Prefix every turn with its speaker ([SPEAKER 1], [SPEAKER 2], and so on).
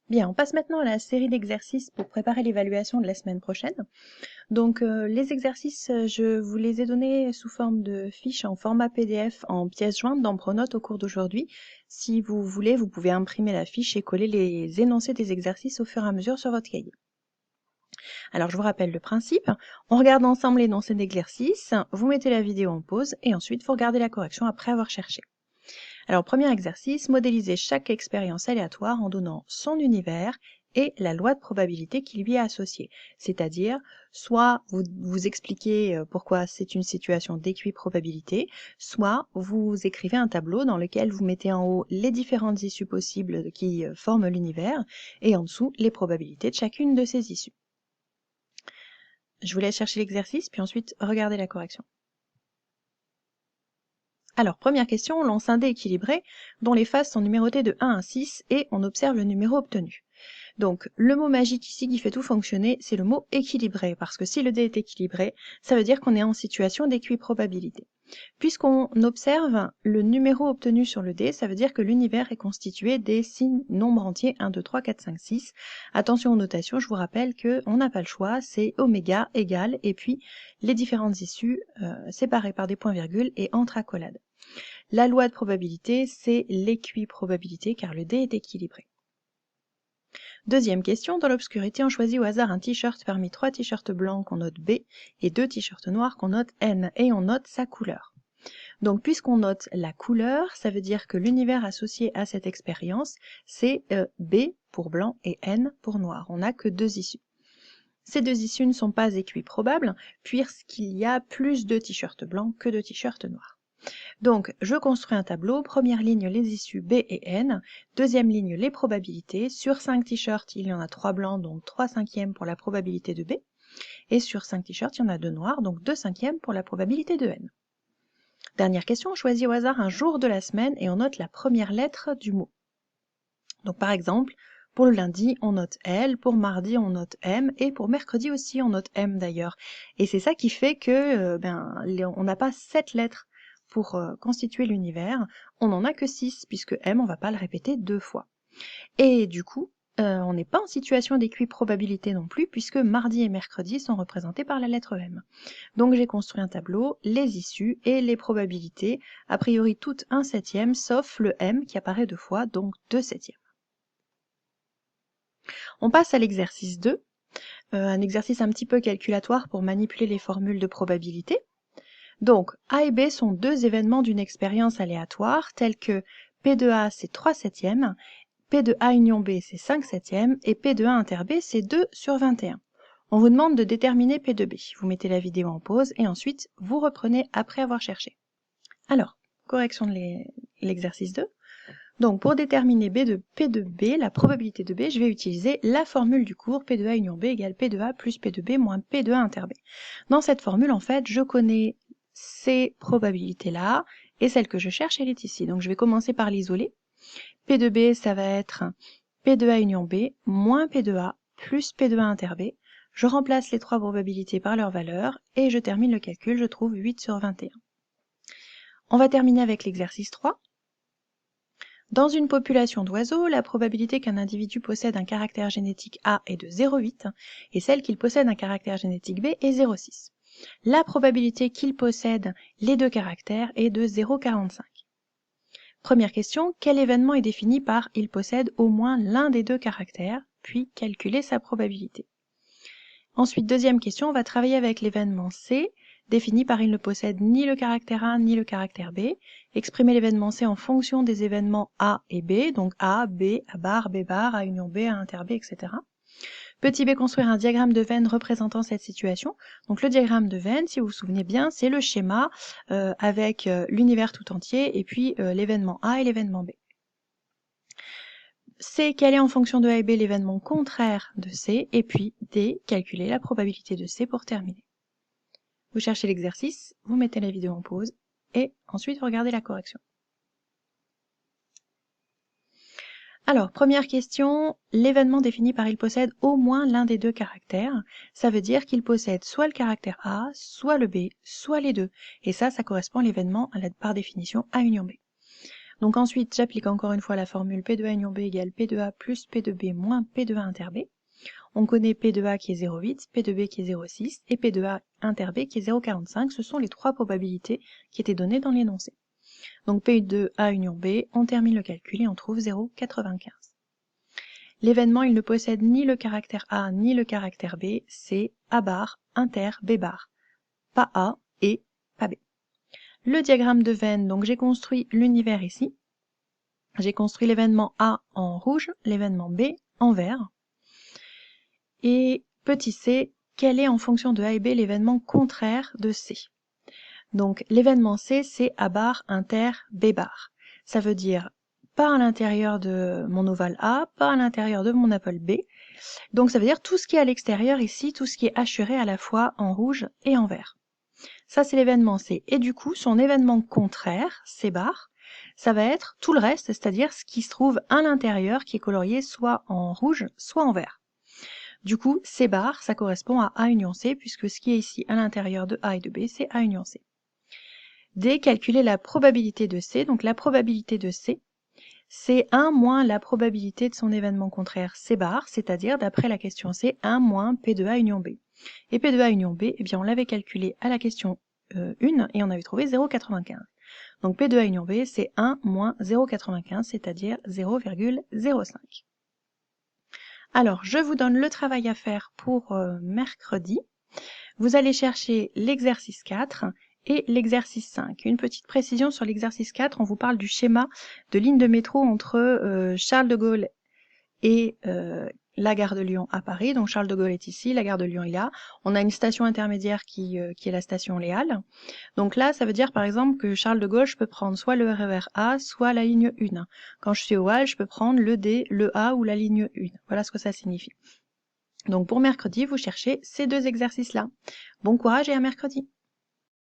[SPEAKER 1] Bien, on passe maintenant à la série d'exercices pour préparer l'évaluation de la semaine prochaine. Donc les exercices, je vous les ai donnés sous forme de fiches en format PDF en pièces jointes dans Pronote au cours d'aujourd'hui. Si vous voulez, vous pouvez imprimer la fiche et coller les énoncés des exercices au fur et à mesure sur votre cahier. Alors je vous rappelle le principe, on regarde ensemble l'énoncé d'exercice, vous mettez la vidéo en pause et ensuite vous regardez la correction après avoir cherché. Alors, premier exercice, modéliser chaque expérience aléatoire en donnant son univers et la loi de probabilité qui lui est associée. C'est-à-dire, soit vous expliquez pourquoi c'est une situation d'équiprobabilité, soit vous écrivez un tableau dans lequel vous mettez en haut les différentes issues possibles qui forment l'univers et en dessous les probabilités de chacune de ces issues. Je vous laisse chercher l'exercice, puis ensuite regarder la correction. Alors, première question, on lance un dé équilibré dont les faces sont numérotées de 1 à 6 et on observe le numéro obtenu. Donc, le mot magique ici qui fait tout fonctionner, c'est le mot équilibré, parce que si le dé est équilibré, ça veut dire qu'on est en situation d'équiprobabilité. Puisqu'on observe le numéro obtenu sur le dé, ça veut dire que l'univers est constitué des signes nombres entiers 1, 2, 3, 4, 5, 6. Attention aux notations, je vous rappelle qu'on n'a pas le choix, c'est oméga égale, et puis les différentes issues séparées par des points-virgules et entre accolades. La loi de probabilité, c'est l'équiprobabilité car le dé est équilibré. Deuxième question, dans l'obscurité, on choisit au hasard un t-shirt parmi 3 t-shirts blancs qu'on note B et 2 t-shirts noirs qu'on note N et on note sa couleur. Donc puisqu'on note la couleur, ça veut dire que l'univers associé à cette expérience, c'est B pour blanc et N pour noir. On n'a que 2 issues. Ces 2 issues ne sont pas équiprobables puisqu'il y a plus de t-shirts blancs que de t-shirts noirs. Donc, je construis un tableau, première ligne les issues B et N, deuxième ligne les probabilités. Sur 5 t-shirts, il y en a 3 blancs, donc 3 cinquièmes pour la probabilité de B. Et sur 5 t-shirts, il y en a 2 noirs, donc 2 cinquièmes pour la probabilité de N. Dernière question, on choisit au hasard un jour de la semaine et on note la première lettre du mot. Donc par exemple, pour le lundi, on note L, pour mardi, on note M, et pour mercredi aussi, on note M d'ailleurs. Et c'est ça qui fait que on n'a pas 7 lettres pour constituer l'univers, on n'en a que 6, puisque M, on ne va pas le répéter 2 fois. Et du coup, on n'est pas en situation d'équiprobabilité non plus, puisque mardi et mercredi sont représentés par la lettre M. Donc j'ai construit un tableau, les issues et les probabilités, a priori toutes 1/7, sauf le M qui apparaît 2 fois, donc 2/7. On passe à l'exercice 2, un exercice un petit peu calculatoire pour manipuler les formules de probabilité. Donc, A et B sont 2 événements d'une expérience aléatoire, tels que P de A c'est 3/7, P de A union B c'est 5/7, et P de A inter B c'est 2/21. On vous demande de déterminer P de B. Vous mettez la vidéo en pause et ensuite vous reprenez après avoir cherché. Alors, correction de l'exercice 2. Donc, pour déterminer P de B, la probabilité de B, je vais utiliser la formule du cours P de A union B égale P de A plus P de B moins P de A inter B. Dans cette formule, en fait, je connais ces probabilités-là, et celle que je cherche, elle est ici. Donc je vais commencer par l'isoler. P de B, ça va être P de A union B moins P de A plus P de A inter B. Je remplace les 3 probabilités par leur valeur, et je termine le calcul, je trouve 8/21. On va terminer avec l'exercice 3. Dans une population d'oiseaux, la probabilité qu'un individu possède un caractère génétique A est de 0,8 et celle qu'il possède un caractère génétique B est 0,6. La probabilité qu'il possède les 2 caractères est de 0,45. Première question, quel événement est défini par « il possède au moins l'un des 2 caractères » puis calculer sa probabilité. Ensuite, deuxième question, on va travailler avec l'événement C, défini par « il ne possède ni le caractère A ni le caractère B », exprimer l'événement C en fonction des événements A et B, donc A, B, A bar, B bar, A union B, A inter B, etc. Petit b, construire un diagramme de Venn représentant cette situation. Donc le diagramme de Venn, si vous vous souvenez bien, c'est le schéma avec l'univers tout entier et puis l'événement A et l'événement B. C, quel est en fonction de A et B l'événement contraire de C, et puis D, calculer la probabilité de C pour terminer. Vous cherchez l'exercice, vous mettez la vidéo en pause, et ensuite vous regardez la correction. Alors, première question, l'événement défini par « il possède au moins l'un des 2 caractères », ça veut dire qu'il possède soit le caractère A, soit le B, soit les 2. Et ça correspond à l'événement par définition A union B. Donc ensuite, j'applique encore une fois la formule P de A union B égale P de A plus P de B moins P de A inter B. On connaît P de A qui est 0,8, P de B qui est 0,6 et P de A inter B qui est 0,45. Ce sont les trois probabilités qui étaient données dans l'énoncé. Donc P de A union B, on termine le calcul et on trouve 0,95. L'événement, il ne possède ni le caractère A ni le caractère B, c'est A bar, inter, B bar. Pas A et pas B. Le diagramme de Venn, donc j'ai construit l'univers ici. J'ai construit l'événement A en rouge, l'événement B en vert. Et petit c, quel est en fonction de A et B l'événement contraire de C? Donc l'événement C, c'est A bar, inter, B bar. Ça veut dire pas à l'intérieur de mon ovale A, pas à l'intérieur de mon apple B. Donc ça veut dire tout ce qui est à l'extérieur ici, tout ce qui est hachuré à la fois en rouge et en vert. Ça c'est l'événement C. Et du coup, son événement contraire, C bar, ça va être tout le reste, c'est-à-dire ce qui se trouve à l'intérieur, qui est colorié soit en rouge, soit en vert. Du coup, C bar, ça correspond à A union C, puisque ce qui est ici à l'intérieur de A et de B, c'est A union C. D, calculer la probabilité de C. Donc la probabilité de C, c'est 1 moins la probabilité de son événement contraire C bar, c'est-à-dire, d'après la question C, 1 moins P de A union B. Et P de A union B, eh bien, on l'avait calculé à la question 1 et on avait trouvé 0,95. Donc P de A union B, c'est 1 moins 0,95, c'est-à-dire 0,05. Alors, je vous donne le travail à faire pour mercredi. Vous allez chercher l'exercice 4 et l'exercice 5. Une petite précision sur l'exercice 4, on vous parle du schéma de ligne de métro entre Charles de Gaulle et la gare de Lyon à Paris. Donc Charles de Gaulle est ici, la gare de Lyon est là. On a une station intermédiaire qui est la station Les Halles. Donc là, ça veut dire par exemple que Charles de Gaulle, je peux prendre soit le RER A, soit la ligne 1. Quand je suis au Halles, je peux prendre le D, le A ou la ligne 1. Voilà ce que ça signifie. Donc pour mercredi, vous cherchez ces deux exercices-là. Bon courage et à mercredi!